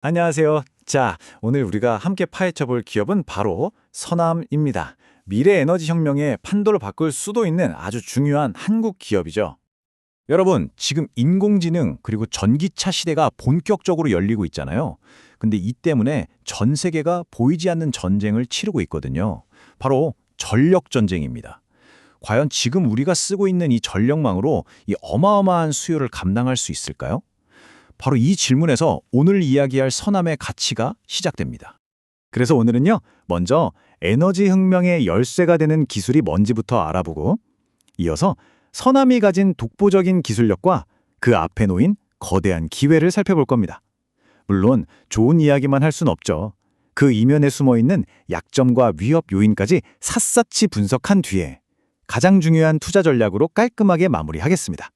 안녕하세요. 자, 오늘 우리가 함께 파헤쳐 볼 기업은 바로 서남입니다. 미래 에너지 혁명의 판도를 바꿀 수도 있는 아주 중요한 한국 기업이죠. 여러분, 지금 인공지능 그리고 전기차 시대가 본격적으로 열리고 있잖아요. 근데 이 때문에 전 세계가 보이지 않는 전쟁을 치르고 있거든요. 바로 전력 전쟁입니다. 과연 지금 우리가 쓰고 있는 이 전력망으로 이 어마어마한 수요를 감당할 수 있을까요? 바로 이 질문에서 오늘 이야기할 서남의 가치가 시작됩니다. 그래서 오늘은요, 먼저 에너지 혁명의 열쇠가 되는 기술이 뭔지부터 알아보고, 이어서 서남이 가진 독보적인 기술력과 그 앞에 놓인 거대한 기회를 살펴볼 겁니다. 물론 좋은 이야기만 할 순 없죠. 그 이면에 숨어 있는 약점과 위협 요인까지 샅샅이 분석한 뒤에 가장 중요한 투자 전략으로 깔끔하게 마무리하겠습니다.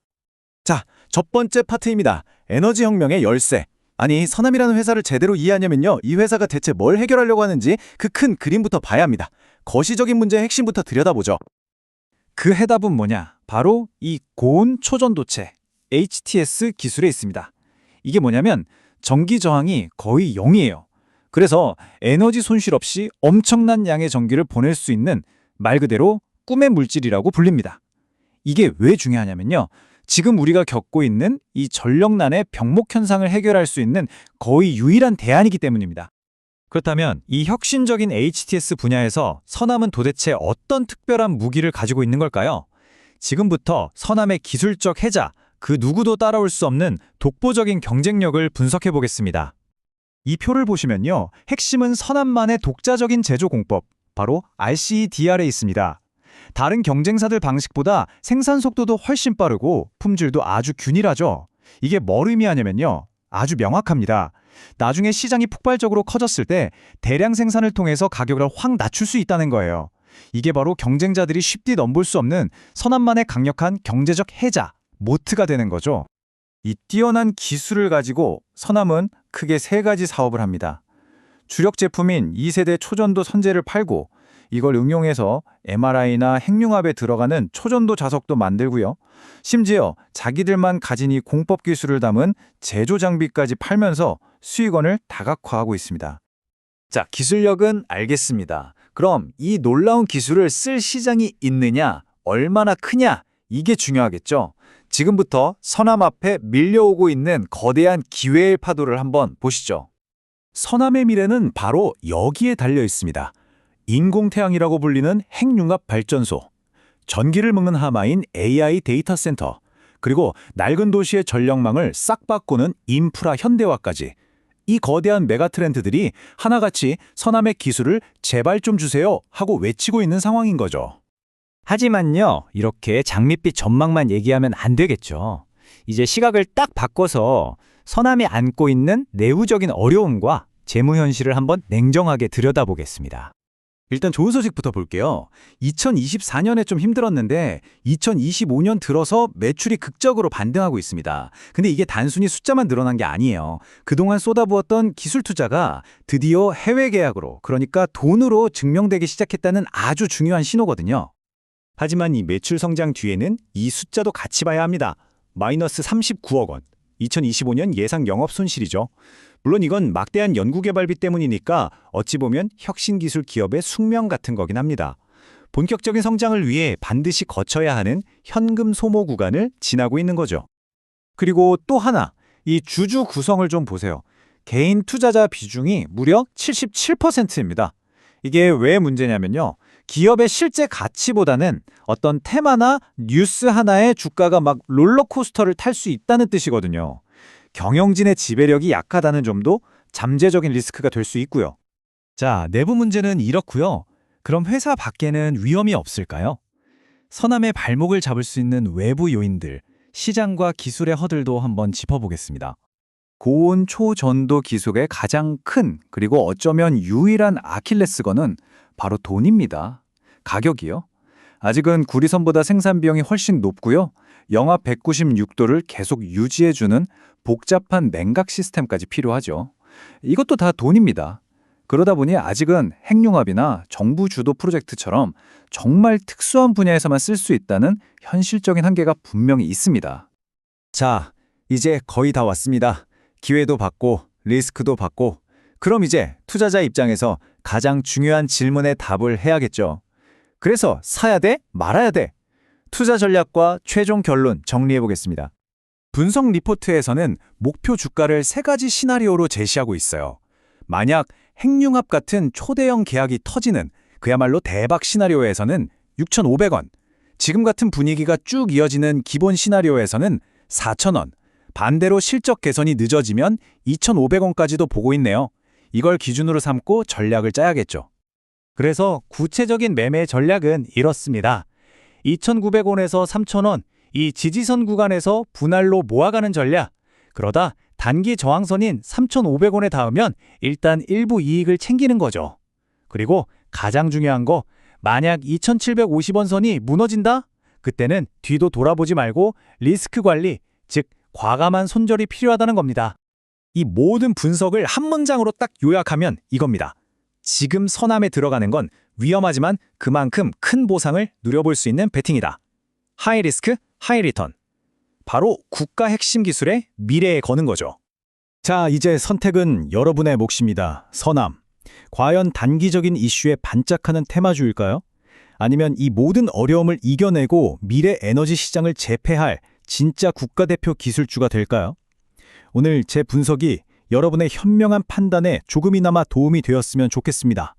자, 첫 번째 파트입니다. 에너지 혁명의 열쇠. 아니, 서남이라는 회사를 제대로 이해하려면요, 이 회사가 대체 뭘 해결하려고 하는지 그 큰 그림부터 봐야 합니다. 거시적인 문제의 핵심부터 들여다보죠. 그 해답은 뭐냐? 바로 이 고온 초전도체, HTS 기술에 있습니다. 이게 뭐냐면 전기 저항이 거의 0이에요. 그래서 에너지 손실 없이 엄청난 양의 전기를 보낼 수 있는 말 그대로 꿈의 물질이라고 불립니다. 이게 왜 중요하냐면요, 지금 우리가 겪고 있는 이 전력난의 병목 현상을 해결할 수 있는 거의 유일한 대안이기 때문입니다. 그렇다면 이 혁신적인 HTS 분야에서 서남은 도대체 어떤 특별한 무기를 가지고 있는 걸까요? 지금부터 서남의 기술적 해자, 그 누구도 따라올 수 없는 독보적인 경쟁력을 분석해 보겠습니다. 이 표를 보시면요, 핵심은 서남만의 독자적인 제조 공법, 바로 RCDR에 있습니다. 다른 경쟁사들 방식보다 생산 속도도 훨씬 빠르고 품질도 아주 균일하죠. 이게 뭘 의미하냐면요, 아주 명확합니다. 나중에 시장이 폭발적으로 커졌을 때 대량 생산을 통해서 가격을 확 낮출 수 있다는 거예요. 이게 바로 경쟁자들이 쉽게 넘볼 수 없는 서남만의 강력한 경제적 해자, 모트가 되는 거죠. 이 뛰어난 기술을 가지고 서남은 크게 세 가지 사업을 합니다. 주력 제품인 2세대 초전도 선재를 팔고, 이걸 응용해서 MRI나 핵융합에 들어가는 초전도 자석도 만들고요. 심지어 자기들만 가진 이 공법 기술을 담은 제조 장비까지 팔면서 수익원을 다각화하고 있습니다. 자, 기술력은 알겠습니다. 그럼 이 놀라운 기술을 쓸 시장이 있느냐, 얼마나 크냐, 이게 중요하겠죠. 지금부터 서남 앞에 밀려오고 있는 거대한 기회의 파도를 한번 보시죠. 서남의 미래는 바로 여기에 달려 있습니다. 인공태양이라고 불리는 핵융합 발전소, 전기를 먹는 하마인 AI 데이터 센터, 그리고 낡은 도시의 전력망을 싹 바꾸는 인프라 현대화까지, 이 거대한 메가 트렌드들이 하나같이 서남의 기술을 제발 좀 주세요 하고 외치고 있는 상황인 거죠. 하지만요, 이렇게 장밋빛 전망만 얘기하면 안 되겠죠. 이제 시각을 딱 바꿔서 서남이 안고 있는 내부적인 어려움과 재무 현실을 한번 냉정하게 들여다보겠습니다. 일단 좋은 소식부터 볼게요. 2024년에 좀 힘들었는데 2025년 들어서 매출이 극적으로 반등하고 있습니다. 근데 이게 단순히 숫자만 늘어난 게 아니에요. 그동안 쏟아부었던 기술 투자가 드디어 해외 계약으로, 그러니까 돈으로 증명되기 시작했다는 아주 중요한 신호거든요. 하지만 이 매출 성장 뒤에는 이 숫자도 같이 봐야 합니다. 마이너스 39억 원. 2025년 예상 영업 손실이죠. 물론 이건 막대한 연구개발비 때문이니까 어찌 보면 혁신기술 기업의 숙명 같은 거긴 합니다. 본격적인 성장을 위해 반드시 거쳐야 하는 현금 소모 구간을 지나고 있는 거죠. 그리고 또 하나, 이 주주 구성을 좀 보세요. 개인 투자자 비중이 무려 77%입니다. 이게 왜 문제냐면요, 기업의 실제 가치보다는 어떤 테마나 뉴스 하나에 주가가 막 롤러코스터를 탈 수 있다는 뜻이거든요. 경영진의 지배력이 약하다는 점도 잠재적인 리스크가 될 수 있고요. 자, 내부 문제는 이렇고요. 그럼 회사 밖에는 위험이 없을까요? 서남의 발목을 잡을 수 있는 외부 요인들, 시장과 기술의 허들도 한번 짚어보겠습니다. 고온 초전도 기술의 가장 큰, 그리고 어쩌면 유일한 아킬레스건은 바로 돈입니다. 가격이요. 아직은 구리선보다 생산 비용이 훨씬 높고요. 영하 196도를 계속 유지해주는 복잡한 냉각 시스템까지 필요하죠. 이것도 다 돈입니다. 그러다 보니 아직은 핵융합이나 정부 주도 프로젝트처럼 정말 특수한 분야에서만 쓸 수 있다는 현실적인 한계가 분명히 있습니다. 자, 이제 거의 다 왔습니다. 기회도 받고 리스크도 받고, 그럼 이제 투자자 입장에서 가장 중요한 질문에 답을 해야겠죠. 그래서 사야 돼? 말아야 돼? 투자 전략과 최종 결론 정리해 보겠습니다. 분석 리포트에서는 목표 주가를 3가지 시나리오로 제시하고 있어요. 만약 핵융합 같은 초대형 계약이 터지는 그야말로 대박 시나리오에서는 6,500원, 지금 같은 분위기가 쭉 이어지는 기본 시나리오에서는 4,000원, 반대로 실적 개선이 늦어지면 2,500원까지도 보고 있네요. 이걸 기준으로 삼고 전략을 짜야겠죠. 그래서 구체적인 매매 전략은 이렇습니다. 2,900원에서 3,000원, 이 지지선 구간에서 분할로 모아가는 전략. 그러다 단기 저항선인 3,500원에 닿으면 일단 일부 이익을 챙기는 거죠. 그리고 가장 중요한 거, 만약 2,750원 선이 무너진다? 그때는 뒤도 돌아보지 말고 리스크 관리, 즉 과감한 손절이 필요하다는 겁니다. 이 모든 분석을 한 문장으로 딱 요약하면 이겁니다. 지금 선암에 들어가는 건 위험하지만 그만큼 큰 보상을 누려볼 수 있는 베팅이다. 하이 리스크, 하이 리턴. 바로 국가 핵심 기술의 미래에 거는 거죠. 자, 이제 선택은 여러분의 몫입니다. 선암. 과연 단기적인 이슈에 반짝하는 테마주일까요? 아니면 이 모든 어려움을 이겨내고 미래 에너지 시장을 제패할 진짜 국가대표 기술주가 될까요? 오늘 제 분석이 여러분의 현명한 판단에 조금이나마 도움이 되었으면 좋겠습니다.